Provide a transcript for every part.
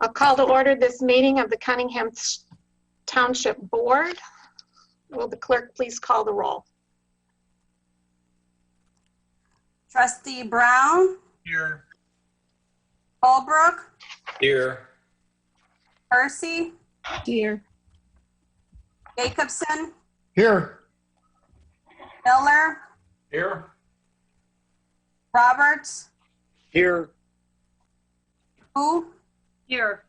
I'll call to order this meeting of the Cunningham Township Board. Will the clerk please call the roll? Trustee Brown? Here. Holbrook? Here. Percy? Here. Jacobson? Here. Miller? Here. Roberts? Here. Who? Here.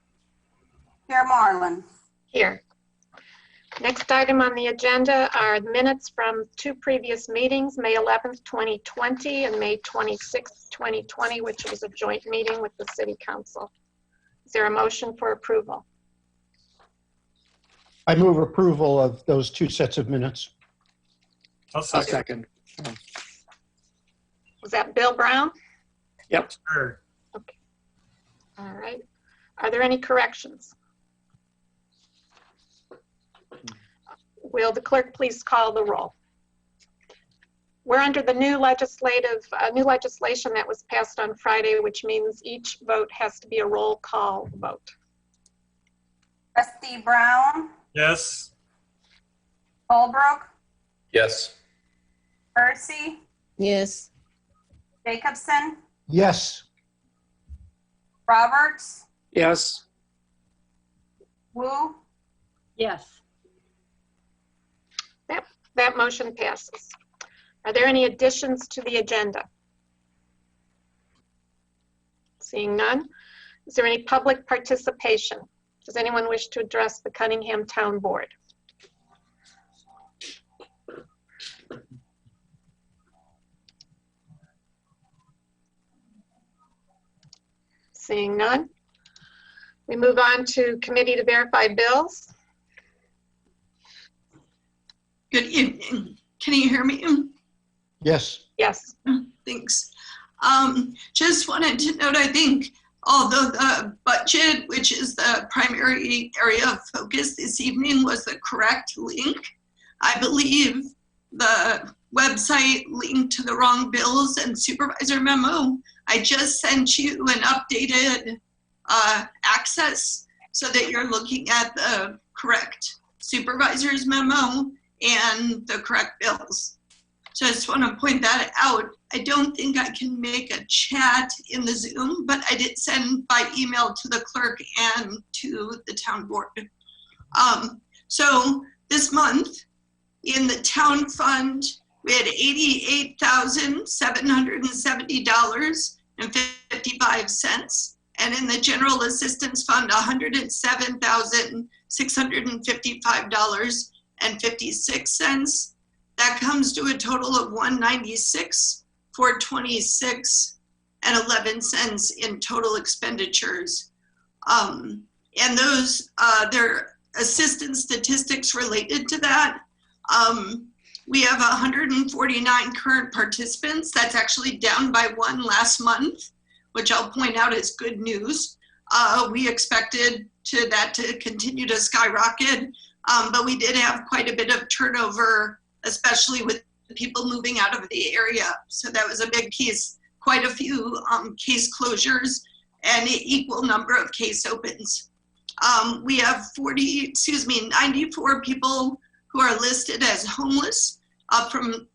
Chair Marlin. Here. Next item on the agenda are minutes from two previous meetings, May 11th, 2020 and May 26th, 2020, which was a joint meeting with the City Council. Is there a motion for approval? I move approval of those two sets of minutes. I'll second. Was that Bill Brown? Yep. Sure. Okay. All right. Are there any corrections? Will the clerk please call the roll? We're under the new legislation that was passed on Friday, which means each vote has to be a roll call vote. Trustee Brown? Yes. Holbrook? Yes. Percy? Yes. Jacobson? Yes. Roberts? Yes. Wu? Yes. That motion passes. Are there any additions to the agenda? Seeing none. Is there any public participation? Does anyone wish to address the Cunningham Town Board? Seeing none. We move on to committee to verify bills. Good evening. Can you hear me? Yes. Yes. Thanks. Just wanted to note, I think, although the budget, which is the primary area of focus this evening, was the correct link, I believe the website linked to the wrong bills and supervisor memo. I just sent you an updated access so that you're looking at the correct supervisor's memo and the correct bills. So I just want to point that out. I don't think I can make a chat in the Zoom, but I did send by email to the clerk and to the town board. So this month in the town fund, we had $88,770.55. And in the general assistance fund, $107,655.56. That comes to a total of $196,426.11 in total expenditures. And those, there are assistance statistics related to that. We have 149 current participants. That's actually down by one last month, which I'll point out is good news. We expected that to continue to skyrocket, but we did have quite a bit of turnover, especially with people moving out of the area. So that was a big piece, quite a few case closures and an equal number of case opens. We have 94 people who are listed as homeless, up from,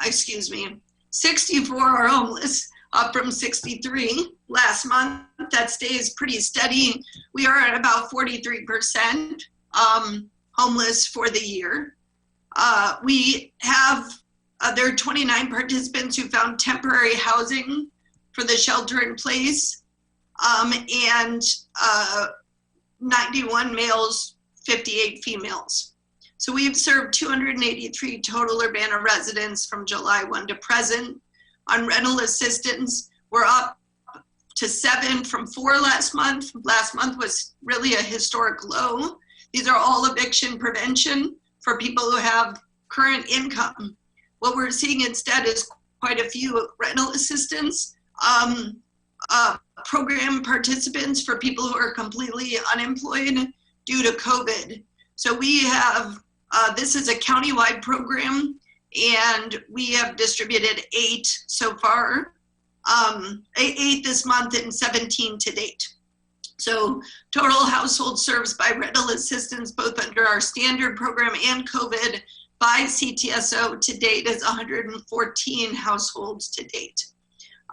64 are homeless, up from 63 last month. That stays pretty steady. We are at about 43% homeless for the year. We have, there are 29 participants who found temporary housing for the shelter in place, and 91 males, 58 females. So we've served 283 total Urbana residents from July 1 to present. On rental assistance, we're up to 7 from 4 last month. Last month was really a historic low. These are all eviction prevention for people who have current income. What we're seeing instead is quite a few rental assistance program participants for people who are completely unemployed due to COVID. So we have, this is a countywide program, and we have distributed 8 so far, 8 this month and 17 to date. So total household service by rental assistance, both under our standard program and COVID by CTSO to date is 114 households to date.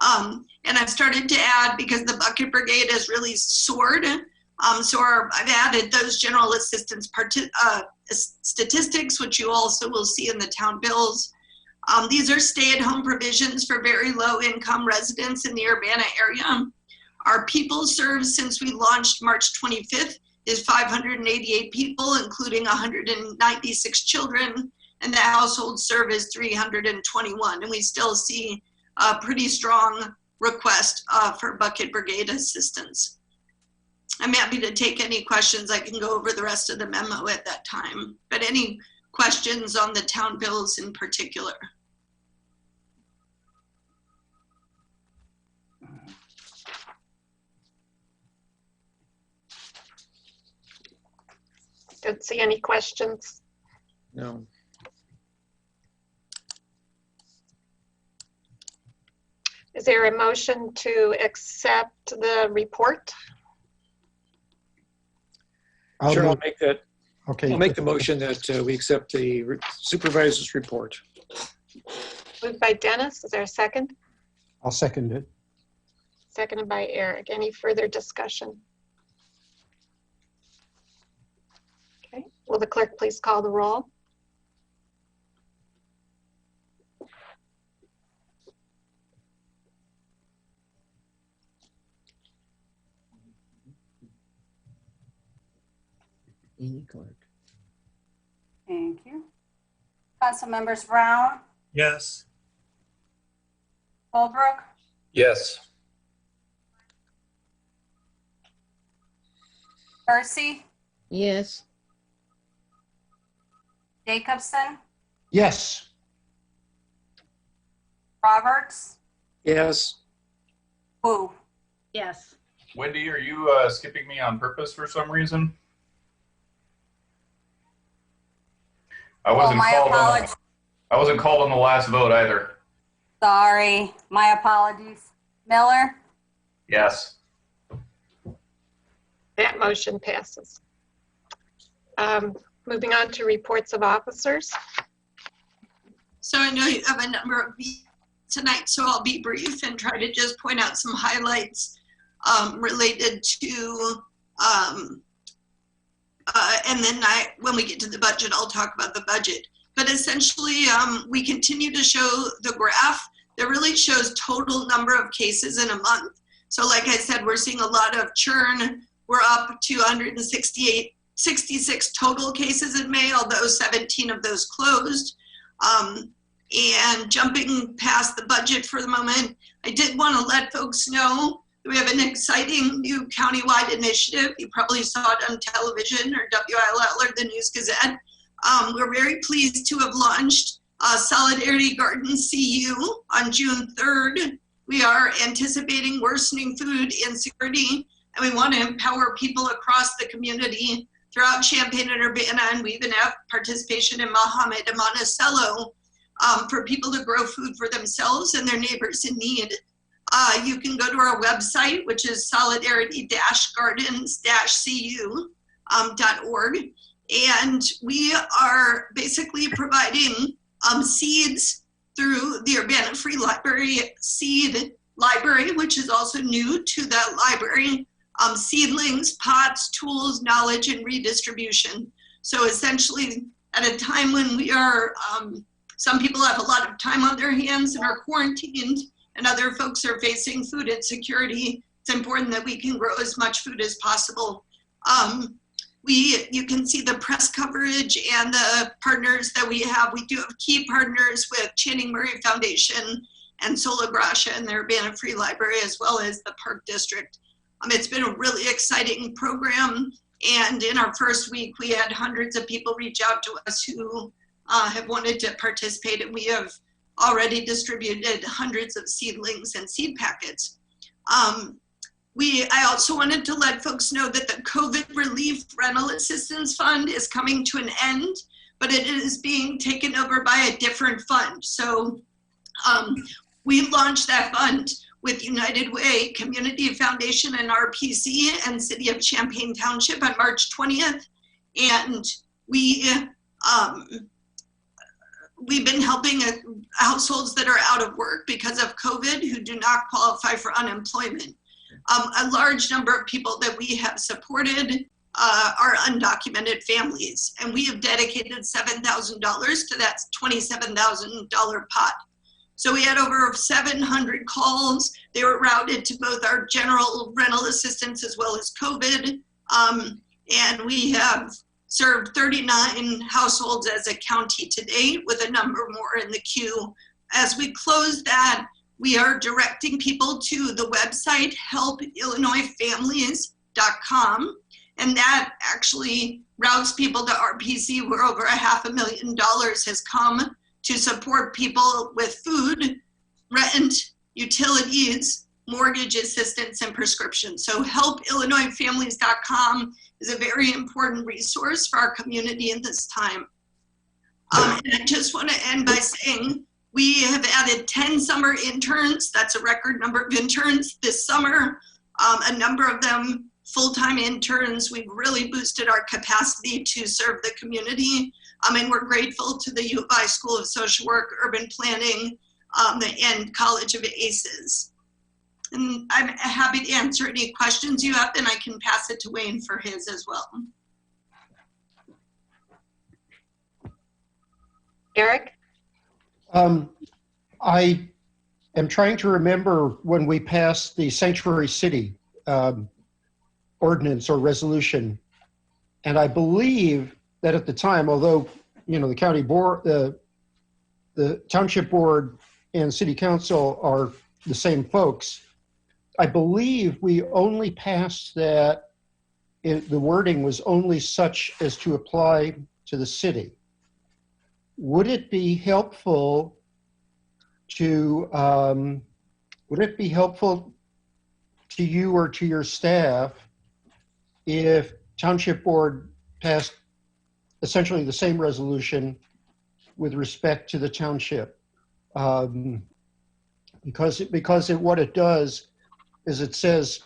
And I've started to add, because the bucket brigade has really soared, I've added those general assistance statistics, which you also will see in the town bills. These are stay-at-home provisions for very low-income residents in the Urbana area. Our people served since we launched March 25th is 588 people, including 196 children, and the household served is 321. And we still see a pretty strong request for bucket brigade assistance. I'm happy to take any questions. I can go over the rest of the memo at that time, but any questions on the town bills in particular? Don't see any questions. No. Is there a motion to accept the report? Sure, I'll move- make that. Okay. I'll make the motion that we accept the supervisor's report. Moved by Dennis. Is there a second? I'll second it. Seconded by Eric. Any further discussion? Okay. Will the clerk please call the roll? Amy Clark. Thank you. Council members Brown, Yes. Holbrook, Yes. Percy, Yes. Jacobson, Yes. Roberts, Yes. Wu. Yes. Wendy, are you skipping me on purpose for some reason? I wasn't my called apologies. I wasn't called on the last vote either. Sorry, my apologies. Miller, Yes. That motion passes. Moving on to reports of officers. So I know you have a number of meetings tonight, so I'll be brief and try to just point out some highlights related to, and then when we get to the budget, I'll talk about the budget. But essentially, we continue to show the graph that really shows total number of cases in a month. So like I said, we're seeing a lot of churn. We're up to 66 total cases in May, although 17 of those closed. And jumping past the budget for the moment, I did want to let folks know that we have an exciting new countywide initiative. You probably saw it on television or WILL or the News Gazette. We're very pleased to have launched Solidarity Garden CU on June 3rd. We are anticipating worsening food insecurity, and we want to empower people across the community throughout Champaign and Urbana, and we even have participation in Mohammed and Monticello for people to grow food for themselves and their neighbors in need. You can go to our website, which is solidarity-gardens-cu.org, and we are basically providing seeds through the Urbana Free Library Seed Library, which is also new to that library. Seedlings, pots, tools, knowledge, and redistribution. So essentially, at a time when we are, some people have a lot of time on their hands and are quarantined, and other folks are facing food insecurity, it's important that we can grow as much food as possible. You can see the press coverage and the partners that we have. We do have key partners with Channing Murray Foundation and Sola Gracia and the Urbana Free Library, as well as the Park District. It's been a really exciting program, and in our first week, we had hundreds of people reach out to us who have wanted to participate, and we have already distributed hundreds of seedlings and seed packets. I also wanted to let folks know that the COVID Relief Rental Assistance Fund is coming to an end, but it is being taken over by a different fund. So we launched that fund with United Way, Community Foundation and RPC and City of Champaign Township on March 20th. And we've been helping households that are out of work because of COVID who do not qualify for unemployment. A large number of people that we have supported are undocumented families, and we have dedicated $7,000 to that $27,000 pot. So we had over 700 calls. They were routed to both our general rental assistance as well as COVID. And we have served 39 households as a county to date, with a number more in the queue. As we close that, we are directing people to the website helpillinoisfamilies.com, and that actually routes people to RPC, where over $500,000 has come to support people with food, rent, utilities, mortgage assistance, and prescriptions. So helpillinoisfamilies.com is a very important resource for our community in this time. And I just want to end by saying we have added 10 summer interns. That's a record number of interns this summer. A number of them full-time interns. We've really boosted our capacity to serve the community. And we're grateful to the U of I School of Social Work, Urban Planning, and College of ACES. And I'm happy to answer any questions you have, and I can pass it to Wayne for his as well. Eric? I am trying to remember when we passed the Sanctuary City ordinance or resolution. And I believe that at the time, although, you know, the county board, the township board and city council are the same folks, I believe we only passed that the wording was only such as to apply to the city. Would it be helpful to you or to your staff if township board passed essentially the same resolution with respect to the township? Because what it does is it says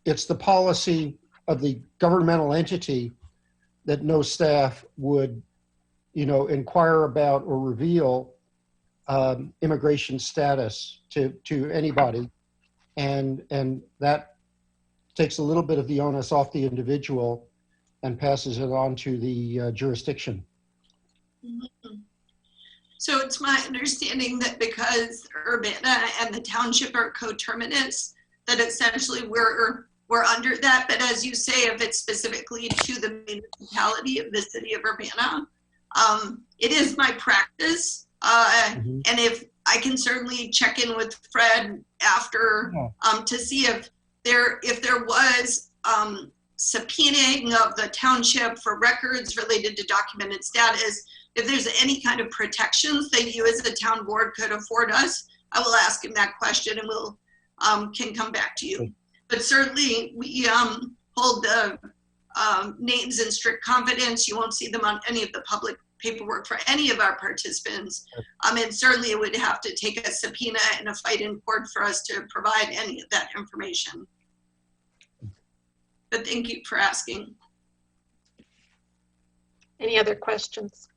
it's the policy of the governmental entity that no staff would, you know, inquire about or reveal immigration status to anybody, and that takes a little bit of the onus off the individual and passes it on to the jurisdiction. Mm-hmm. So it's my understanding that because Urbana and the township are coterminous, that essentially we're under that. But as you say, if it's specifically to the municipality of the city of Urbana, it is my practice. And if I can certainly check in with Fred after to see if there was subpoenaing of the township for records related to documented status, if there's any kind of protections that you as a town board could afford us, I will ask him that question and we'll can come back to you. But certainly we hold the names in strict confidence. You won't see them on any of the public paperwork for any of our participants. And certainly it would have to take a subpoena and a fight in court for us to provide any of that information. But thank you for asking. Any other questions?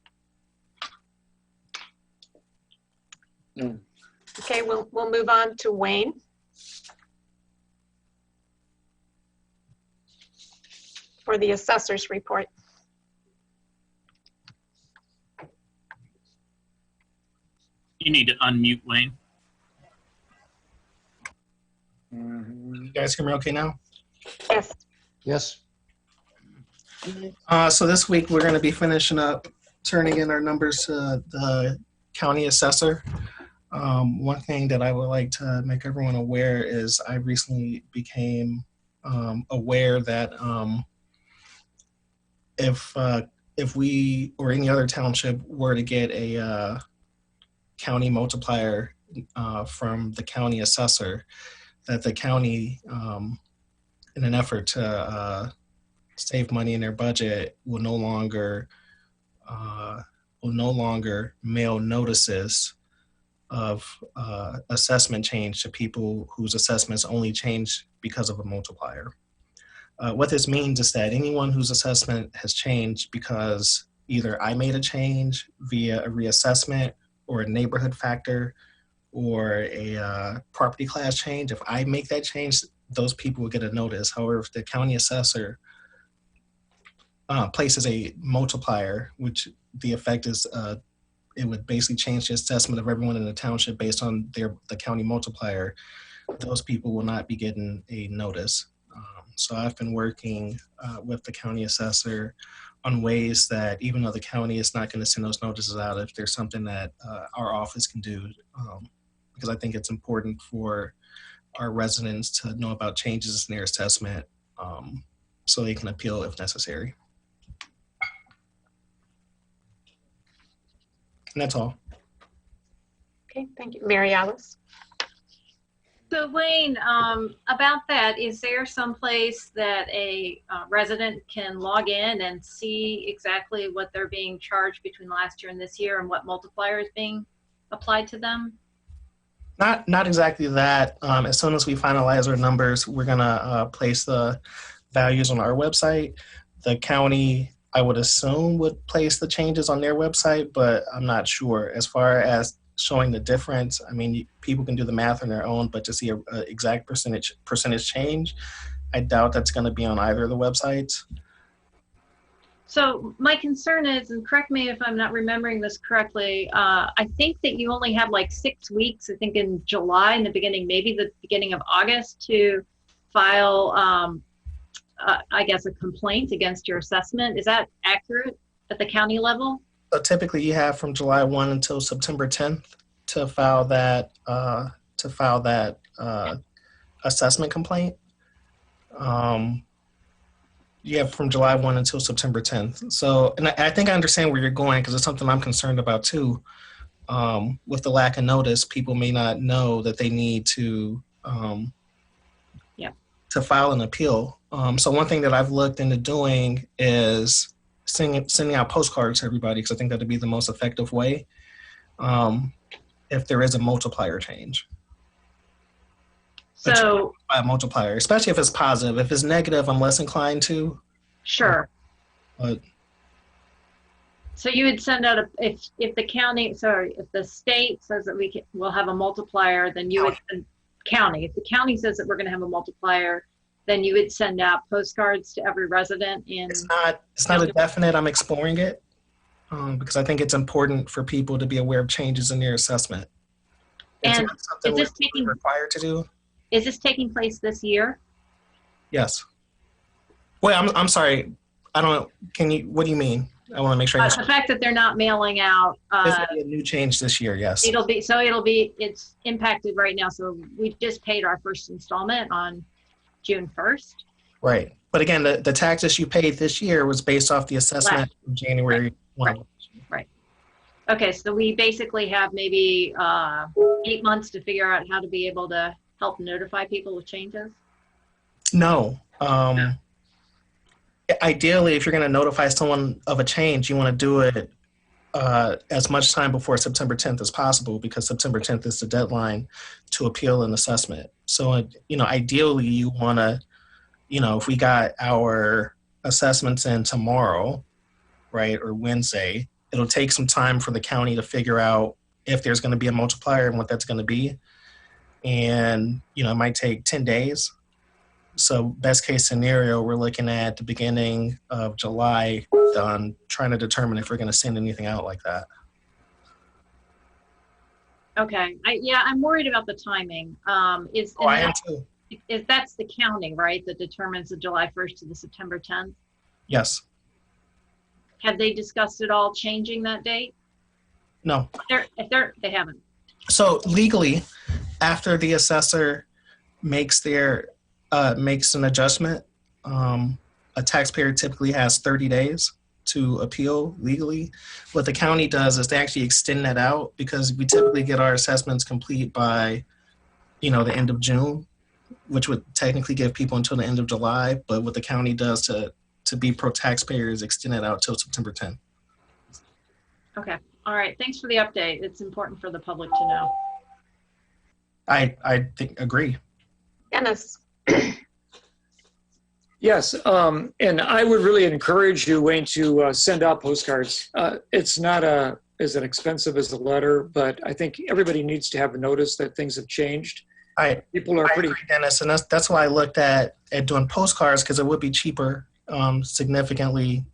No. Okay, we'll move on to Wayne. For the assessor's report. You need to unmute, Wayne. You guys hear me okay now? Yes. Yes. So this week we're going to be finishing up turning in our numbers to the county assessor. One thing that I would like to make everyone aware is I recently became aware that if we or any other township were to get a county multiplier from the county assessor, that the county, in an effort to save money in their budget, will no longer mail notices of assessment change to people whose assessments only change because of a multiplier. What this means is that anyone whose assessment has changed because either I made a change via a reassessment or a neighborhood factor or a property class change, if I make that change, those people will get a notice. However, if the county assessor places a multiplier, which the effect is it would basically change the assessment of everyone in the township based on the county multiplier, those people will not be getting a notice. So I've been working with the county assessor on ways that even though the county is not going to send those notices out, if there's something that our office can do, because I think it's important for our residents to know about changes in their assessment so they can appeal if necessary. And that's all. Okay, thank you. Mary Alice? So Wayne, about that, is there some place that a resident can log in and see exactly what they're being charged between last year and this year and what multiplier is being applied to them? Not exactly that. As soon as we finalize our numbers, we're gonna place the values on our website. The county, I would assume, would place the changes on their website, but I'm not sure. As far as showing the difference, I mean, people can do the math on their own, but to see a exact percentage change, I doubt that's going to be on either of the websites. So my concern is, and correct me if I'm not remembering this correctly, I think that you only have like 6 weeks, I think in July, in the beginning, maybe the beginning of August, to file, I guess, a complaint against your assessment. Is that accurate at the county level? So typically you have from July 1 until September 10th to file that assessment complaint. You have from July 1 until September 10th. So, and I think I understand where you're going because it's something I'm concerned about too. With the lack of notice, people may not know that they need to to file an appeal. So one thing that I've looked into doing is sending out postcards to everybody because I think that would be the most effective way if there is a multiplier change. So A multiplier, especially if it's positive. If it's negative, I'm less inclined to. sure. But So you would send out if the county, sorry, if the state says that we'll have a multiplier, then you would county. If the county says that we're going to have a multiplier, then you would send out postcards to every resident in. it's not a definite. I'm exploring it because I think it's important for people to be aware of changes in their assessment. It's And not something is this we're required to do. Is this taking place this year? Yes. Wait, I'm sorry. I don't know. Can you? What do you mean? I want to make sure. The fact that they're not mailing out. This will be a new change this year. Yes. It's impacted right now. So we just paid our first installment on June 1st. Right. But again, the taxes you paid this year was based off the assessment of January 1. Right. Okay, so we basically have maybe 8 months to figure out how to be able to help notify people with changes. No. Ideally, if you're going to notify someone of a change, you want to do it as much time before September 10th as possible because September 10th is the deadline to appeal an assessment. So, ideally you want to, if we got our assessments in tomorrow, right, or Wednesday, it'll take some time for the county to figure out if there's going to be a multiplier and what that's going to be. And, it might take 10 days. So best case scenario, we're looking at the beginning of July on trying to determine if we're going to send anything out like that. Okay, I'm worried about the timing. I am too. That's the county, right, that determines the July 1st to the September 10th? Yes. Have they discussed at all changing that date? No. They haven't. So legally, after the assessor makes an adjustment, a taxpayer typically has 30 days to appeal legally. What the county does is they actually extend that out because we typically get our assessments complete by, the end of June, which would technically give people until the end of July. But what the county does to be pro taxpayers extend it out till September 10th. Okay. All right, thanks for the update. It's important for the public to know. I think agree. Dennis? Yes, and I would really encourage you, Wayne, to send out postcards. It's not as expensive as the letter, but I think everybody needs to have a notice that things have changed. People are I pretty. agree, Dennis, and that's why I looked at doing postcards, because it would be cheaper significantly.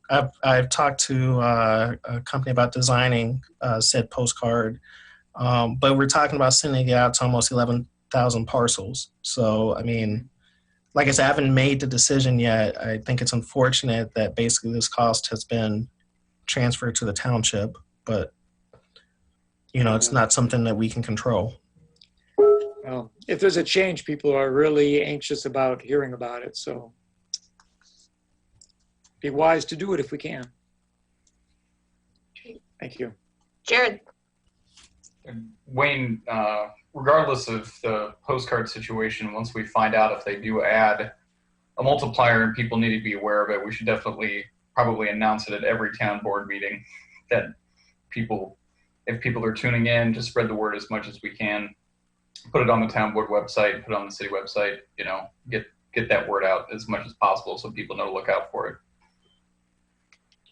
I've talked to a company about designing said postcard, but we're talking about sending it out to almost 11,000 parcels. So, I mean, like I said, I haven't made the decision yet. I think it's unfortunate that basically this cost has been transferred to the township, but it's not something that we can control. Well, if there's a change, people are really anxious about hearing about it. So be wise to do it if we can. Thank you. Jared? Wayne, regardless of the postcard situation, once we find out if they do add a multiplier and people need to be aware of it, we should definitely probably announce it at every town board meeting that if people are tuning in, to spread the word as much as we can. Put it on the town board website, put it on the city website, get that word out as much as possible so people know to look out for it.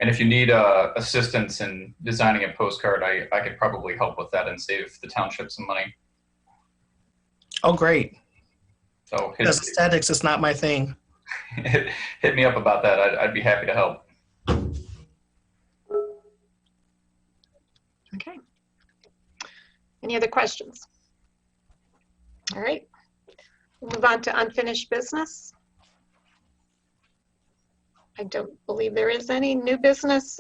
And if you need assistance in designing a postcard, I could probably help with that and save the township some money. Oh, great. So Because aesthetics is not my thing. hit me up about that. I'd be happy to help. Okay. Any other questions? All right. We'll move on to unfinished business. I don't believe there is any. New business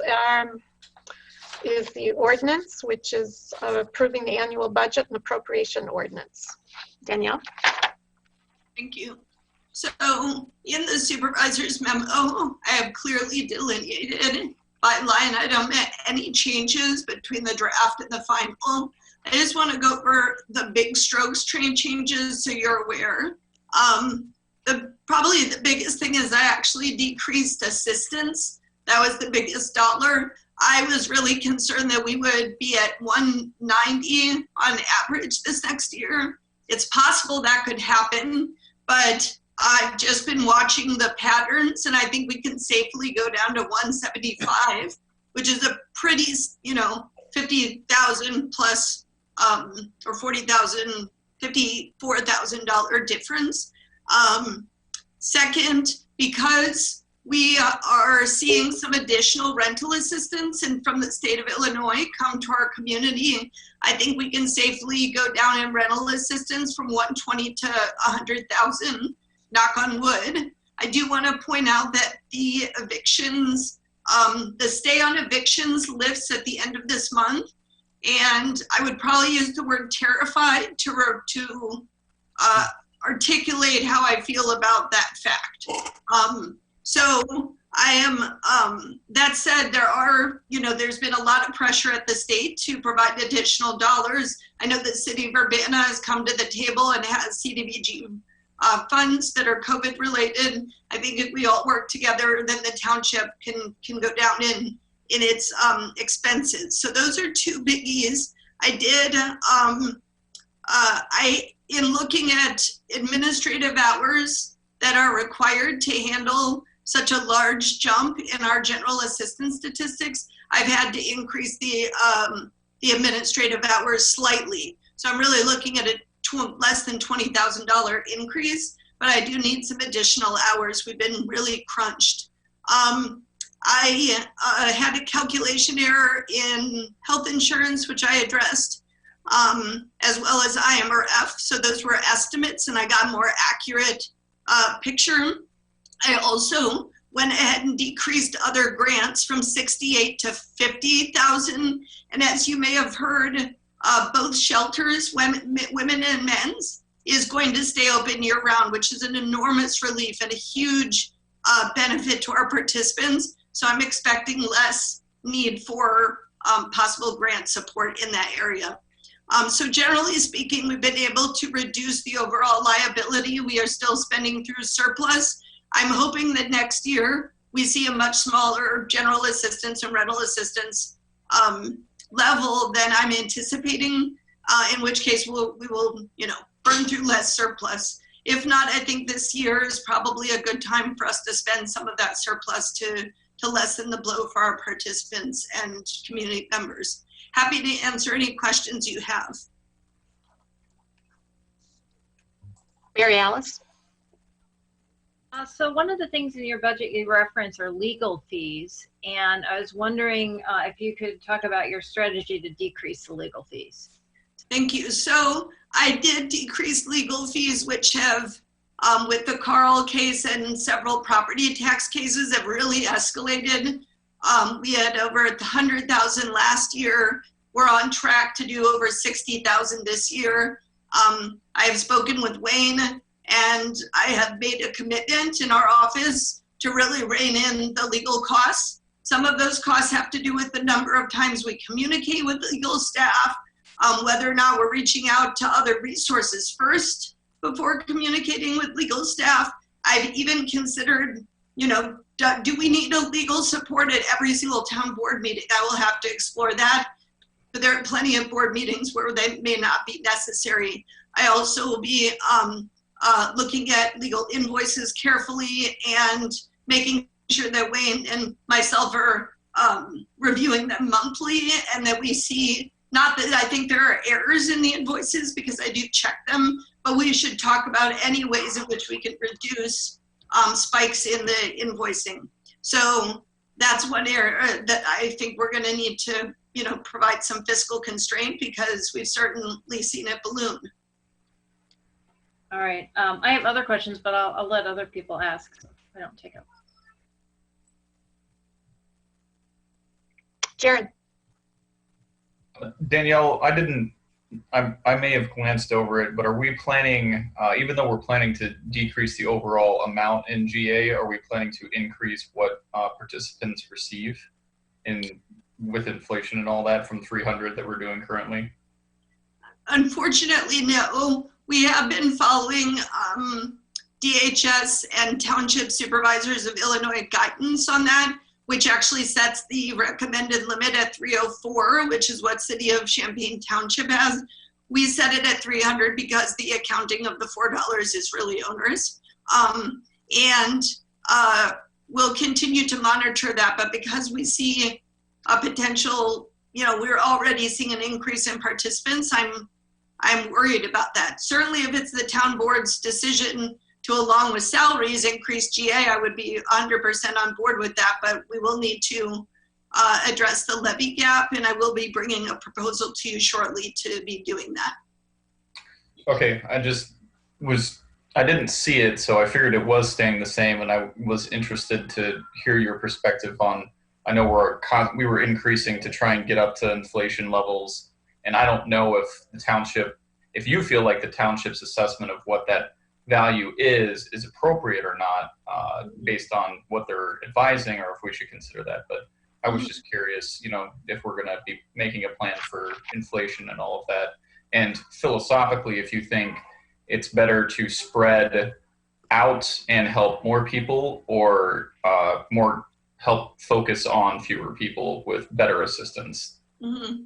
is the ordinance, which is approving the annual budget and appropriation ordinance. Danielle? Thank you. So in the supervisor's memo, I have clearly delineated by line item any changes between the draft and the final. I just want to go over the big strokes train changes so you're aware. Probably the biggest thing is I actually decreased assistance. That was the biggest dollar. I was really concerned that we would be at 190 on average this next year. It's possible that could happen, but I've just been watching the patterns and I think we can safely go down to 175, which is a pretty, $50,000 plus or $40,000, $54,000 difference. Second, because we are seeing some additional rental assistance and from the state of Illinois come to our community, I think we can safely go down in rental assistance from 120 to 100,000, knock on wood. I do want to point out that the evictions, the stay on evictions lifts at the end of this month. And I would probably use the word terrified to articulate how I feel about that fact. So I am, that said, there's been a lot of pressure at the state to provide additional dollars. I know the city of Urbana has come to the table and has CDBG funds that are COVID related. I think if we all work together, then the township can go down in its expenses. So those are two biggies. I did, in looking at administrative hours that are required to handle such a large jump in our general assistance statistics, I've had to increase the administrative hours slightly. So I'm really looking at a less than $20,000 increase, but I do need some additional hours. We've been really crunched. I had a calculation error in health insurance, which I addressed, as well as IMRF. So those were estimates and I got a more accurate picture. I also went ahead and decreased other grants from 68 to 50,000. And as you may have heard, both shelters, women and men's, is going to stay open year round, which is an enormous relief and a huge benefit to our participants. So I'm expecting less need for possible grant support in that area. So generally speaking, we've been able to reduce the overall liability. We are still spending through surplus. I'm hoping that next year we see a much smaller general assistance and rental assistance level than I'm anticipating, in which case we will, burn through less surplus. If not, I think this year is probably a good time for us to spend some of that surplus to lessen the blow for our participants and community members. Happy to answer any questions you have. Mary Alice? So one of the things in your budget you reference are legal fees, and I was wondering if you could talk about your strategy to decrease the legal fees. Thank you. So I did decrease legal fees, which have, with the Carl case and several property tax cases, have really escalated. We had over 100,000 last year. We're on track to do over 60,000 this year. I have spoken with Wayne, and I have made a commitment in our office to really rein in the legal costs. Some of those costs have to do with the number of times we communicate with legal staff, whether or not we're reaching out to other resources first before communicating with legal staff. I've even considered, do we need a legal support at every single town board meeting? I will have to explore that, but there are plenty of board meetings where they may not be necessary. I also will be looking at legal invoices carefully and making sure that Wayne and myself are reviewing them monthly, and that we see, not that I think there are errors in the invoices because I do check them, but we should talk about any ways in which we can reduce spikes in the invoicing. So that's one area that I think we're going to need to, provide some fiscal constraint, because we've certainly seen it balloon. All right. I have other questions, but I'll let other people ask, so I don't take up. Jared? Danielle, I may have glanced over it, but are we planning, even though we're planning to decrease the overall amount in GA, are we planning to increase what participants receive with inflation and all that from 300 that we're doing currently? Unfortunately, no. We have been following DHS and Township Supervisors of Illinois guidance on that, which actually sets the recommended limit at 304, which is what City of Champaign Township has. We set it at 300 because the accounting of the $4 is really onerous. We'll continue to monitor that, but because we see a potential, we're already seeing an increase in participants, I'm worried about that. Certainly if it's the town board's decision to, along with salaries, increase GA, I would be 100% on board with that, but we will need to address the levy gap, and I will be bringing a proposal to you shortly to be doing that. Okay, I didn't see it, so I figured it was staying the same, and I was interested to hear your perspective on, I know we were increasing to try and get up to inflation levels, and I don't know if you feel like the township's assessment of what that value is appropriate or not, based on what they're advising, or if we should consider that. But I was just curious, if we're going to be making a plan for inflation and all of that. And philosophically, if you think it's better to spread out and help more people, or more help focus on fewer people with better assistance? Mm-hmm.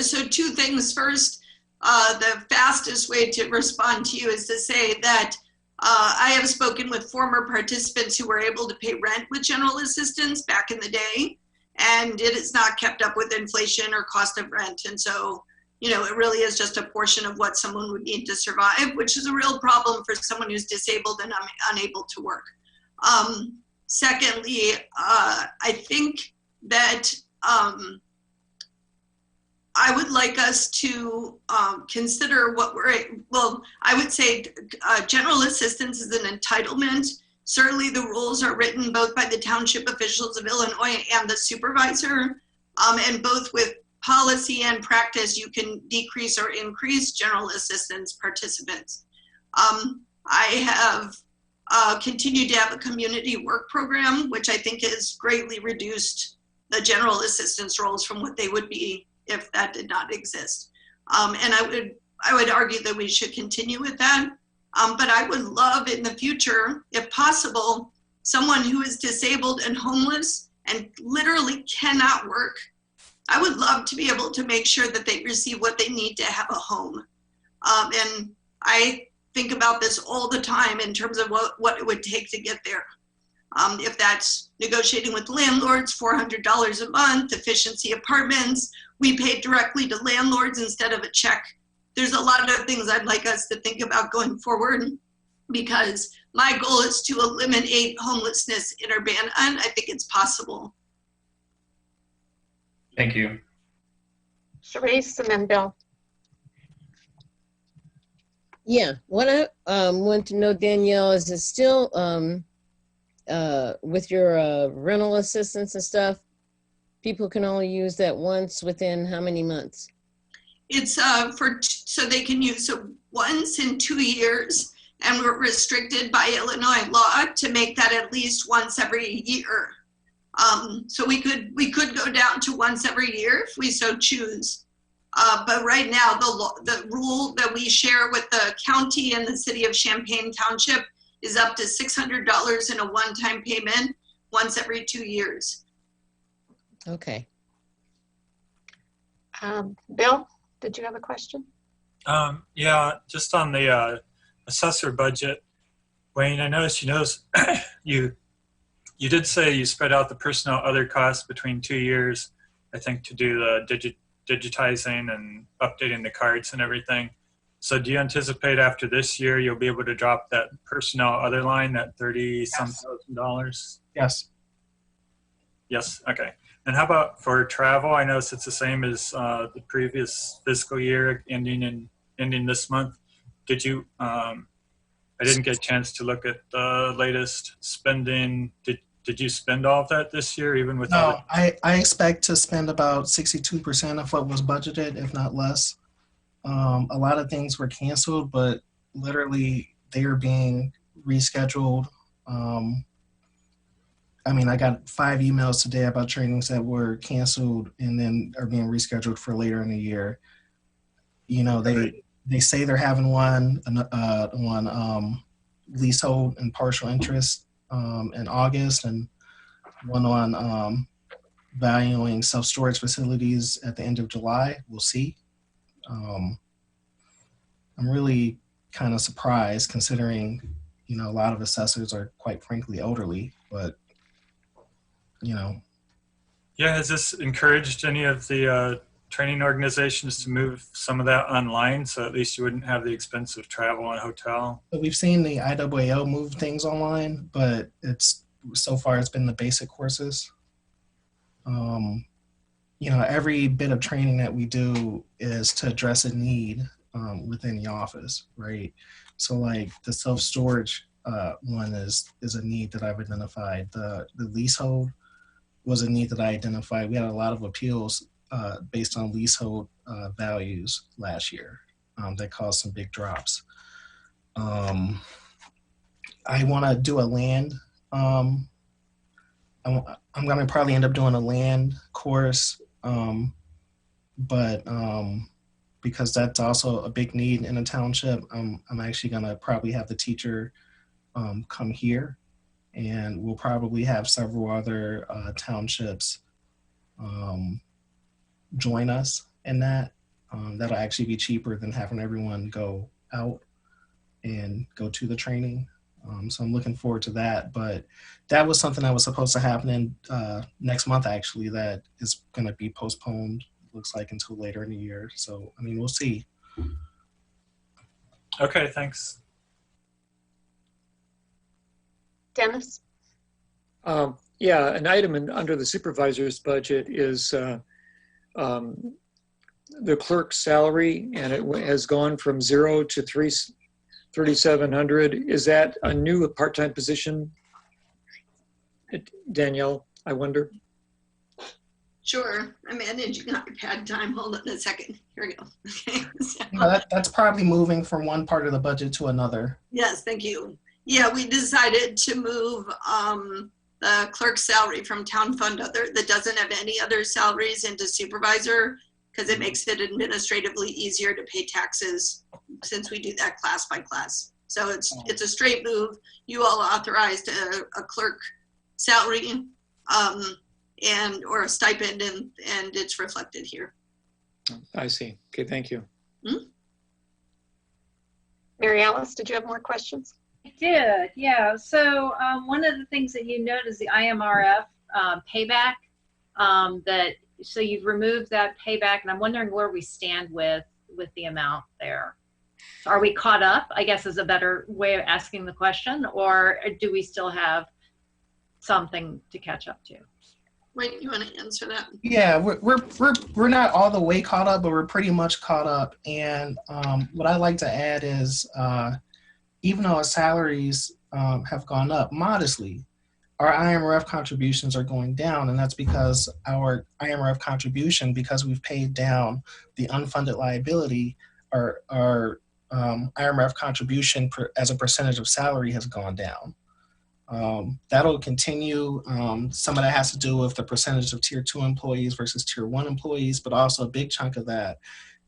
So two things. First, the fastest way to respond to you is to say that I have spoken with former participants who were able to pay rent with general assistance back in the day, and it is not kept up with inflation or cost of rent. And so, it really is just a portion of what someone would need to survive, which is a real problem for someone who's disabled and unable to work. Secondly, I think that I would like us to consider I would say general assistance is an entitlement. Certainly the rules are written both by the township officials of Illinois and the supervisor, and both with policy and practice, you can decrease or increase general assistance participants. I have continued to have a community work program, which I think has greatly reduced the general assistance roles from what they would be if that did not exist. And I would argue that we should continue with that. But I would love in the future, if possible, someone who is disabled and homeless and literally cannot work, I would love to be able to make sure that they receive what they need to have a home. And I think about this all the time in terms of what it would take to get there. If that's negotiating with landlords, $400 a month, efficiency apartments, we pay directly to landlords instead of a check. There's a lot of things I'd like us to think about going forward, because my goal is to eliminate homelessness in Urbana, and I think it's possible. Thank you. Sharice and then Bill. Yeah, what I want to know, Danielle, is it still with your rental assistance and stuff, people can only use that once within how many months? It's so they can use it once in 2 years, and we're restricted by Illinois law to make that at least once every year. So we could go down to once every year if we so choose. But right now, the rule that we share with the county and the city of Champaign Township is up to $600 in a one-time payment once every 2 years. Okay. Bill, did you have a question? Yeah, just on the assessor budget, Wayne, I noticed you did say you spread out the personnel other costs between 2 years, I think, to do the digitizing and updating the cards and everything. So do you anticipate after this year you'll be able to drop that personnel other line, that $30-some thousand? Yes. Yes, okay. And how about for travel? I noticed it's the same as the previous fiscal year ending this month. Did you, I didn't get a chance to look at the latest spending. Did you spend all of that this year, even with? No, I expect to spend about 62% of what was budgeted, if not less. A lot of things were canceled, but literally they are being rescheduled. I mean, I got 5 emails today about trainings that were canceled and then are being rescheduled for later in the year. You know, they say they're having one on leasehold and partial interest in August, and one on valuing self-storage facilities at the end of July. We'll see. I'm really kind of surprised, considering, you know, a lot of assessors are quite frankly elderly, but you know. Yeah, has this encouraged any of the training organizations to move some of that online, so at least you wouldn't have the expense of travel and hotel? So we've seen the IWAO move things online, but so far it's been the basic courses. You know, every bit of training that we do is to address a need within the office, right? So like the self-storage one is a need that I've identified. The leasehold was a need that I identified. We had a lot of appeals based on leasehold values last year that caused some big drops. I want to do a land. I'm going to probably end up doing a land course, but because that's also a big need in a township, I'm actually going to probably have the teacher come here, and we'll probably have several other townships join us in that. That'll actually be cheaper than having everyone go out and go to the training. So I'm looking forward to that. But that was something that was supposed to happen in next month, actually, that is going to be postponed, looks like, until later in the year. So, I mean, we'll see. Okay, thanks. Dennis? Yeah, an item under the supervisor's budget is the clerk's salary, and it has gone from 0 to 3,700. Is that a new part-time position, Danielle, I wonder? Sure, I'm managing iPad time. Hold on a second. Here we go. Okay. That's probably moving from one part of the budget to another. Yes, thank you. Yeah, we decided to move the clerk's salary from town fund that doesn't have any other salaries into supervisor, because it makes it administratively easier to pay taxes since we do that class by class. So it's a straight move. You all authorized a clerk salary. and or a stipend, and it's reflected here. I see. Okay, thank you. Mary Alice, did you have more questions? I did, yeah. So one of the things that you note is the IMRF payback. So you've removed that payback, and I'm wondering where we stand with the amount there. So are we caught up, I guess is a better way of asking the question, or do we still have something to catch up to? Wait, you want to answer that? Yeah, we're not all the way caught up, but we're pretty much caught up. And what I'd like to add is, even though our salaries have gone up modestly, our IMRF contributions are going down, and that's because our IMRF contribution, because we've paid down the unfunded liability, our IMRF contribution as a percentage of salary has gone down. That'll continue. Some of that has to do with the percentage of Tier 2 employees versus Tier 1 employees, but also a big chunk of that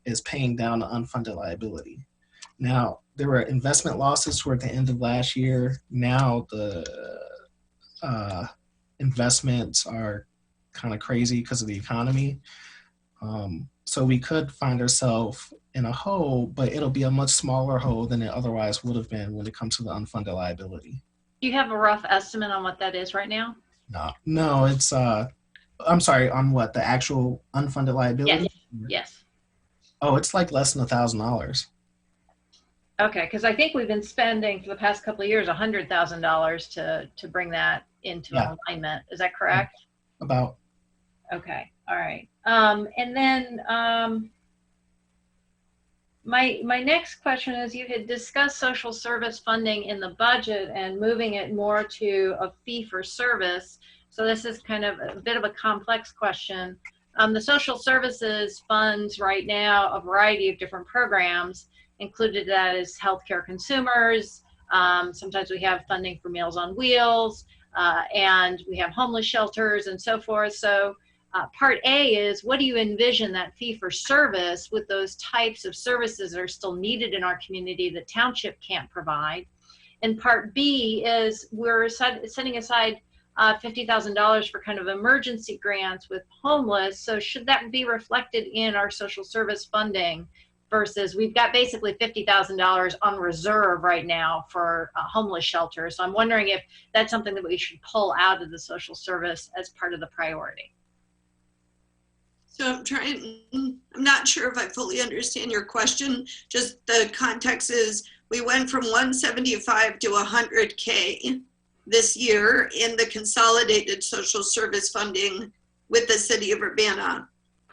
is paying down the unfunded liability. Now, there were investment losses toward the end of last year. Now the investments are kind of crazy because of the economy. So we could find ourselves in a hole, but it'll be a much smaller hole than it otherwise would have been when it comes to the unfunded liability. Do you have a rough estimate on what that is right now? No, it's, I'm sorry, on what, the actual unfunded liability? Yes. Oh, it's like less than $1,000. Okay, because I think we've been spending for the past couple of years $100,000 to bring that into alignment. Is that correct? About. Okay, all right. And then my next question is, you had discussed social service funding in the budget and moving it more to a fee for service. So this is kind of a bit of a complex question. The social services funds right now a variety of different programs. Included that is healthcare consumers. Sometimes we have funding for Meals on Wheels, and we have homeless shelters and so forth. So part A is, what do you envision that fee for service with those types of services that are still needed in our community that Township can't provide? And part B is, we're setting aside $50,000 for kind of emergency grants with homeless. So should that be reflected in our social service funding? Versus we've got basically $50,000 on reserve right now for homeless shelters. So I'm wondering if that's something that we should pull out of the social service as part of the priority. So I'm not sure if I fully understand your question. Just the context is, we went from 175 to 100K this year in the consolidated social service funding with the city of Urbana.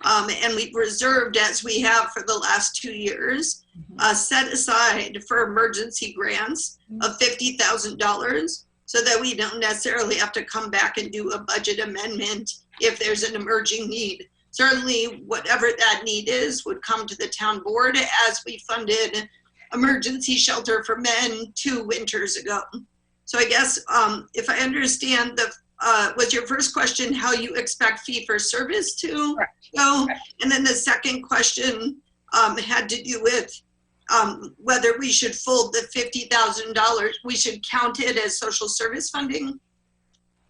And we've reserved, as we have for the last 2 years, set aside for emergency grants of $50,000 so that we don't necessarily have to come back and do a budget amendment if there's an emerging need. Certainly, whatever that need is would come to the town board, as we funded emergency shelter for men 2 winters ago. So I guess if I understand, was your first question how you expect fee for service to go? And then the second question had to do with whether we should fold the $50,000, we should count it as social service funding?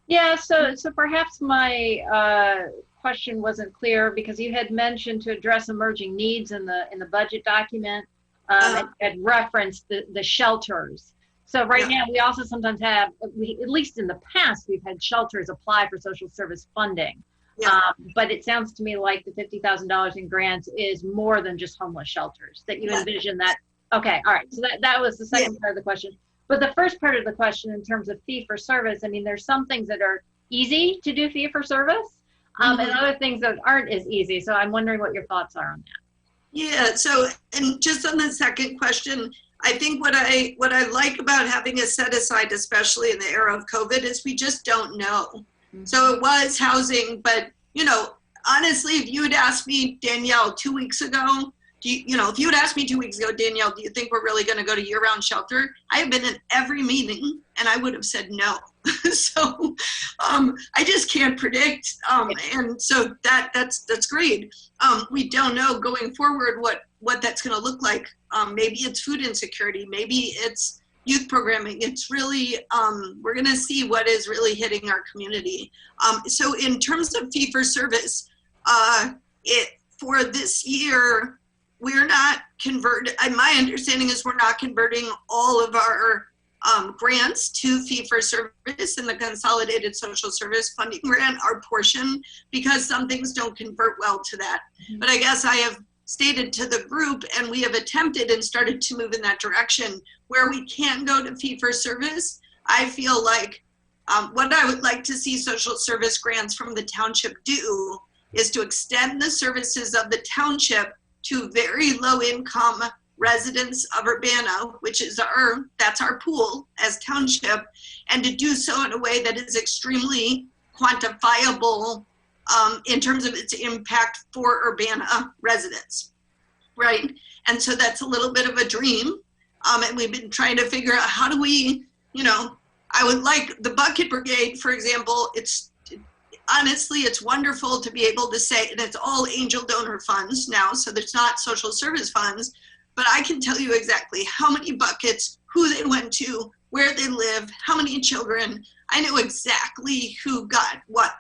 Yeah, so perhaps my question wasn't clear, because you had mentioned to address emerging needs in the budget document, and had referenced the shelters. So right now, we also sometimes have, at least in the past, we've had shelters apply for social service funding. But it sounds to me like the $50,000 in grants is more than just homeless shelters, that you envision that. Okay, all right. So that was the second part of the question. But the first part of the question, in terms of fee for service, I mean, there's some things that are easy to do fee for service, and other things that aren't as easy. So I'm wondering what your thoughts are on that. Yeah, so, and just on the second question, I think what I like about having a set aside, especially in the era of COVID, is we just don't know. So it was housing, but, you know, honestly, if you had asked me, Danielle, 2 weeks ago, if you had asked me 2 weeks ago, Danielle, do you think we're really going to go to year-round shelter? I have been in every meeting, and I would have said no. So I just can't predict, and so that's great. We don't know going forward what that's going to look like. Maybe it's food insecurity. Maybe it's youth programming. It's really, we're going to see what is really hitting our community. So in terms of fee for service, for this year, we're not converted. My understanding is we're not converting all of our grants to fee for service in the consolidated social service funding grant, our portion, because some things don't convert well to that. But I guess I have stated to the group, and we have attempted and started to move in that direction where we can go to fee for service. I feel like what I would like to see social service grants from the township do is to extend the services of the township to very low income residents of Urbana, which is that's our pool as township, and to do so in a way that is extremely quantifiable in terms of its impact for Urbana residents, right? And so that's a little bit of a dream. And we've been trying to figure out how do we, I would like the Bucket Brigade, for example, honestly, it's wonderful to be able to say, and it's all angel donor funds now, so there's not social service funds, but I can tell you exactly how many buckets, who they went to, where they live, how many children. I know exactly who got what.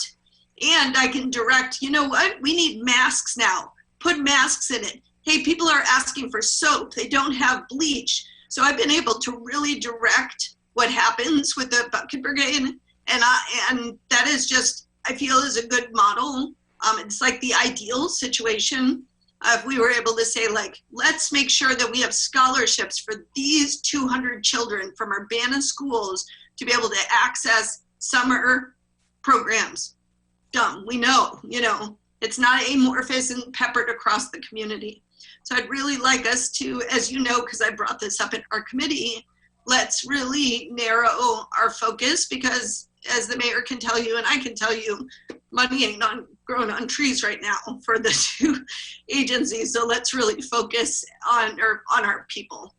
And I can direct, you know what? We need masks now. Put masks in it. Hey, people are asking for soap. They don't have bleach. So I've been able to really direct what happens with the Bucket Brigade. And that is just, I feel, is a good model. It's like the ideal situation. If we were able to say, like, let's make sure that we have scholarships for these 200 children from Urbana schools to be able to access summer programs. Dumb, we know, it's not amorphous and peppered across the community. So I'd really like us to, as you know, because I brought this up in our committee, let's really narrow our focus, because as the mayor can tell you, and I can tell you, money ain't growing on trees right now for the two agencies. So let's really focus on our people.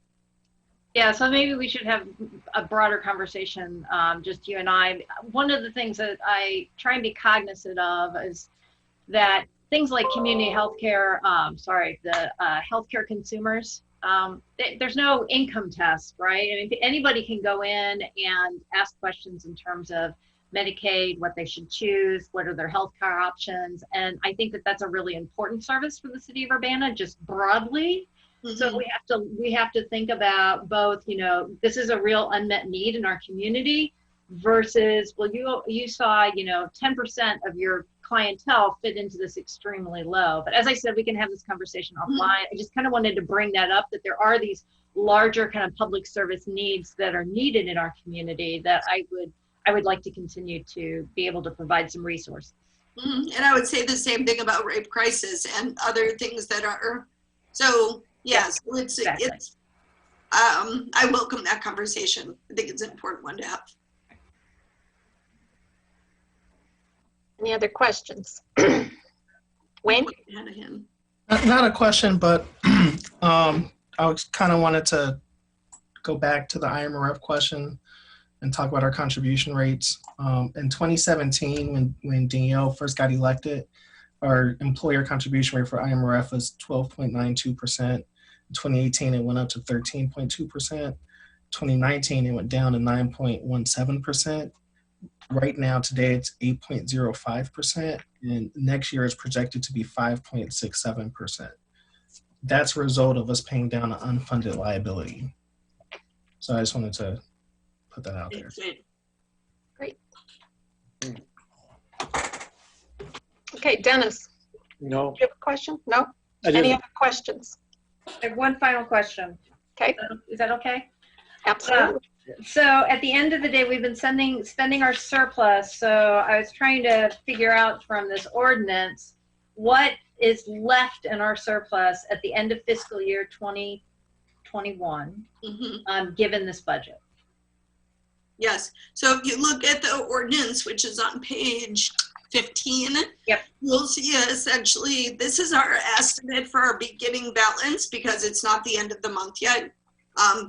Yeah, so maybe we should have a broader conversation, just you and I. One of the things that I try and be cognizant of is that things like community healthcare, the healthcare consumers, there's no income test, right? I mean, anybody can go in and ask questions in terms of Medicaid, what they should choose, what are their healthcare options. And I think that that's a really important service for the city of Urbana, just broadly. So we have to think about both, this is a real unmet need in our community versus, well, you saw, 10% of your clientele fit into this extremely low. But as I said, we can have this conversation offline. I just kind of wanted to bring that up, that there are these larger kind of public service needs that are needed in our community that I would like to continue to be able to provide some resources. And I would say the same thing about rape crisis and other things that are, so yes, Exactly. I welcome that conversation. I think it's an important one to have. Any other questions? Wayne? Not a question, but I kind of wanted to go back to the IMRF question and talk about our contribution rates. In 2017, when Danielle first got elected, our employer contribution rate for IMRF was 12.92%. In 2018, it went up to 13.2%. 2019, it went down to 9.17%. Right now, today, it's 8.05%, and next year is projected to be 5.67%. That's a result of us paying down an unfunded liability. So I just wanted to put that out there. Great. Okay, Dennis, No, do you have a question? No? I Any didn't. other questions? I have one final question. Okay, Is that okay? absolutely. So at the end of the day, we've been spending our surplus. So I was trying to figure out from this ordinance, what is left in our surplus at the end of fiscal year 2021, given this budget. Yes. So if you look at the ordinance, which is on page 15, you'll see essentially this is our estimate for our beginning balance because it's not the end of the month yet.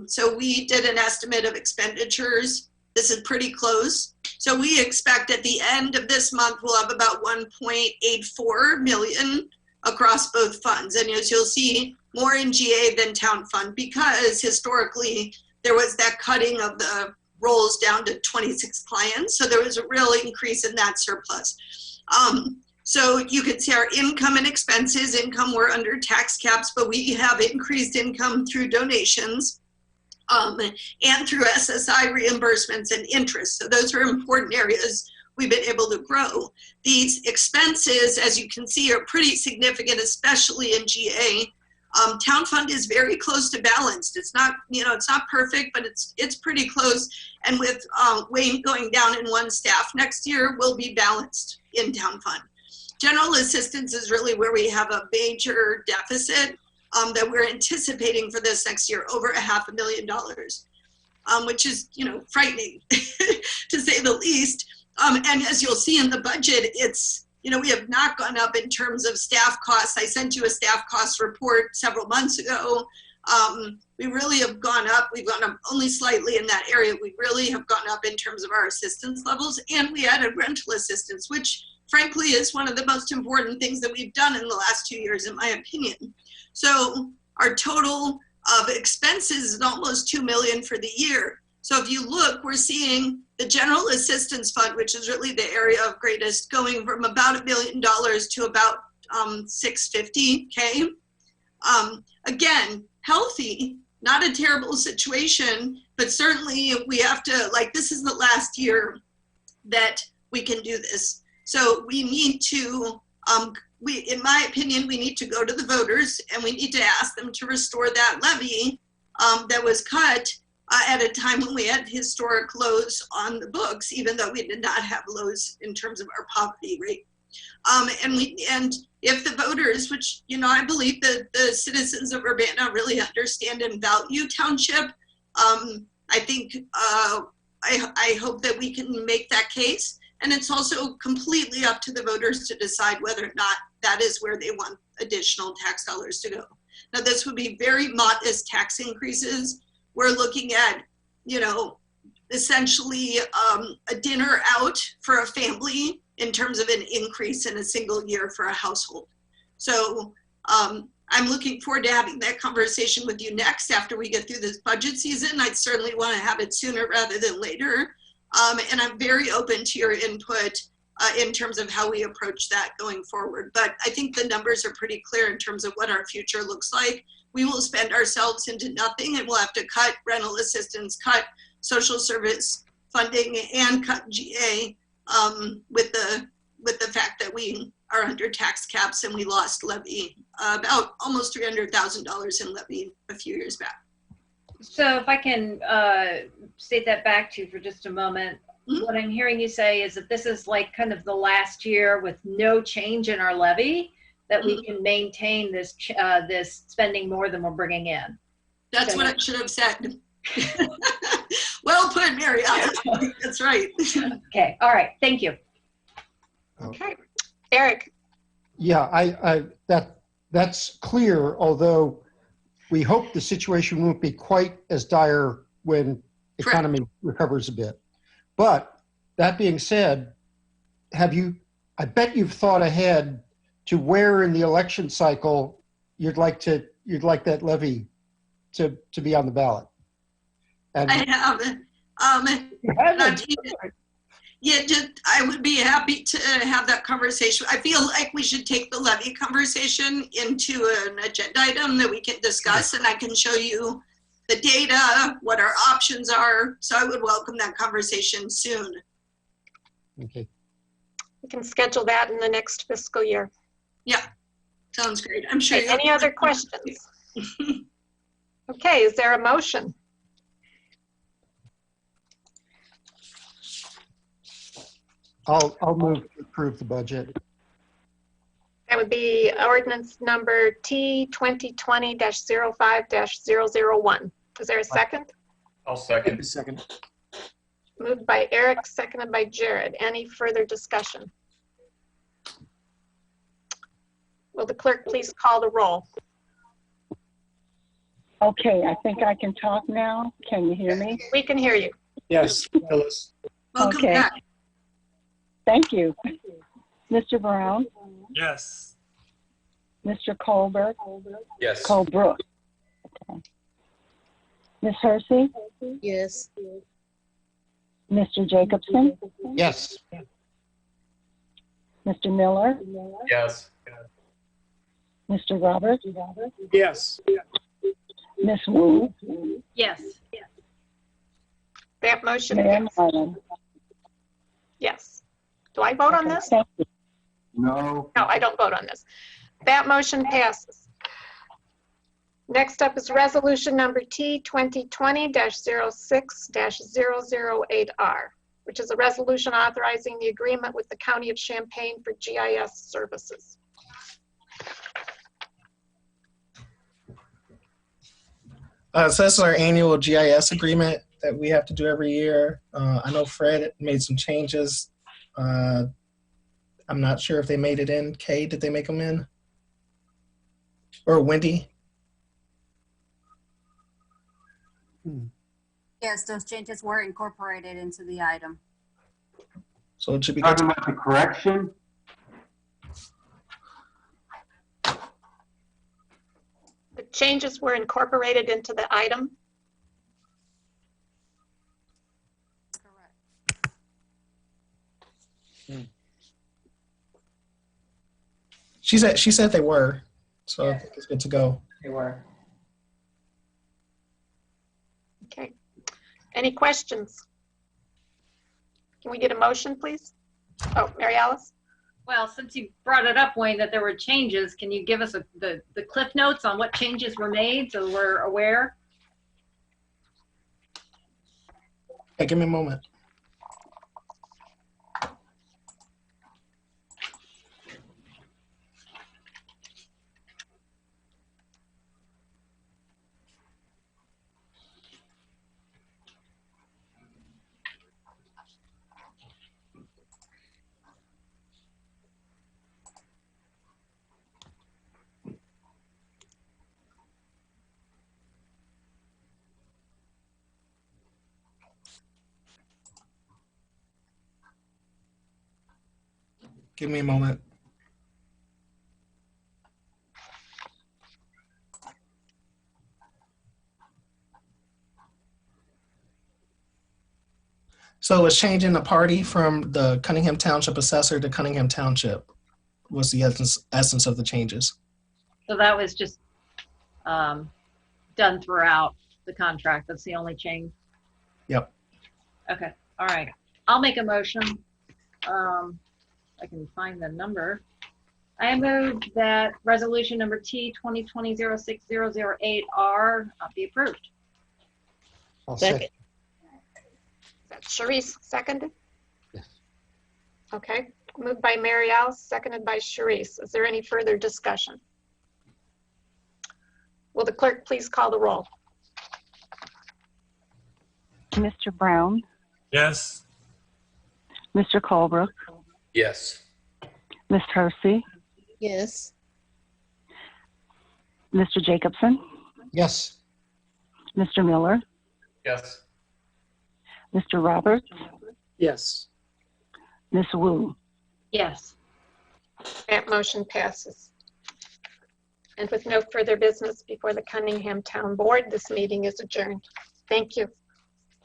So we did an estimate of expenditures. This is pretty close. So we expect at the end of this month, we'll have about 1.84 million across both funds. And as you'll see, more in GA than town fund because historically there was that cutting of the rolls down to 26 clients. So there was a real increase in that surplus. So you could see our income and expenses. Income, we're under tax caps, but we have increased income through donations and through SSI reimbursements and interest. So those are important areas we've been able to grow. These expenses, as you can see, are pretty significant, especially in GA. Town fund is very close to balanced. It's not, it's not perfect, but it's pretty close. And with Wayne going down in one staff next year, we'll be balanced in town fund. General assistance is really where we have a major deficit that we're anticipating for this next year, over $500,000, which is, frightening to say the least. And as you'll see in the budget, it's, we have not gone up in terms of staff costs. I sent you a staff cost report several months ago. We really have gone up. We've gone up only slightly in that area. We really have gone up in terms of our assistance levels, and we added rental assistance, which frankly is one of the most important things that we've done in the last 2 years, in my opinion. So our total of expenses is almost $2 million for the year. So if you look, we're seeing the general assistance fund, which is really the area of greatest, going from about $1 million to about $650K. Again, healthy, not a terrible situation, but certainly we have to, this is the last year that we can do this. So we need to, in my opinion, we need to go to the voters and we need to ask them to restore that levy that was cut at a time when we had historic lows on the books, even though we did not have lows in terms of our poverty rate. And if the voters, which, I believe that the citizens of Urbana really understand and value Township, I think, I hope that we can make that case. And it's also completely up to the voters to decide whether or not that is where they want additional tax dollars to go. Now, this would be very modest tax increases. We're looking at, essentially a dinner out for a family in terms of an increase in a single year for a household. So I'm looking forward to having that conversation with you next after we get through this budget season. I'd certainly want to have it sooner rather than later. And I'm very open to your input in terms of how we approach that going forward. But I think the numbers are pretty clear in terms of what our future looks like. We will spend ourselves into nothing, and we'll have to cut rental assistance, cut social service funding, and cut GA with the fact that we are under tax caps and we lost levy, about almost $300,000 in levy a few years back. So if I can state that back to you for just a moment, what I'm hearing you say is that this is kind of the last year with no change in our levy, that we can maintain this this spending more than we're bringing in. That's what I should have said. Well put, Mary. That's right. Okay. All right. Thank you. Okay. Eric. Yeah, that's clear, although we hope the situation won't be quite as dire when the economy recovers a bit. But that being said, I bet you've thought ahead to where in the election cycle you'd like that levy to be on the ballot. And I have. I would be happy to have that conversation. I feel like we should take the levy conversation into an agenda item that we can discuss, and I can show you the data, what our options are. So I would welcome that conversation soon. Okay. We can schedule that in the next fiscal year. Yeah, sounds great. I'm sure. Okay, any other questions? Okay, is there a motion? I'll move to approve the budget. That would be ordinance number T 2020-05-001. Is there a second? I'll second. Second. Moved by Eric, seconded by Jared. Any further discussion? Will the clerk please call the roll? Okay, I think I can talk now. Can you hear me? We can hear you. Yes, Phyllis. Welcome Okay. back. Thank you. Mr. Brown, Yes. Mr. Colbert, Yes. Colebrook. Okay. Ms. Hersey, Yes. Mr. Jacobson, Yes. Mr. Miller, Yes. Mr. Roberts, Yes. Ms. Wu, Yes. That motion Mayor passed. Martin. Yes. Do I vote on Okay, this? thank you. No, I don't vote on this. That motion passes. Next up is resolution number T 2020-06-008R, which is a resolution authorizing the agreement with the County of Champaign for GIS services. So this is our annual GIS agreement that we have to do every year. I know Fred made some changes. I'm not sure if they made it in. Kay, did they make them in? Or Wendy? Yes, those changes were incorporated into the item. So it should be good. Talking about the correction? The changes were incorporated into the item. Correct. She said they were. So I think it's good to go. They were. Okay. Any questions? Can we get a motion, please? Oh, Mary Alice? Well, since you brought it up, Wayne, that there were changes, can you give us the cliff notes on what changes were made so we're aware? Hey, give me a moment. Give me a moment. So it's changing the party from the Cunningham Township assessor to Cunningham Township was the essence of the changes. So that was just done throughout the contract. That's the only change. Yep. Okay. All right. I'll make a motion. I can find the number. I move that resolution number T 2020-06-008R be approved. I'll Second. That's Sharice seconded? Yes. Okay. Moved by Mary Alice, seconded by Sharice. Is there any further discussion? Will the clerk please call the roll? Mr. Brown, Yes. Mr. Colebrook, Yes. Ms. Hersey, Yes. Mr. Jacobson, Yes. Mr. Miller, Yes. Mr. Roberts, Yes. Ms. Wu. Yes. That motion passes. And with no further business before the Cunningham Town Board, this meeting is adjourned. Thank you.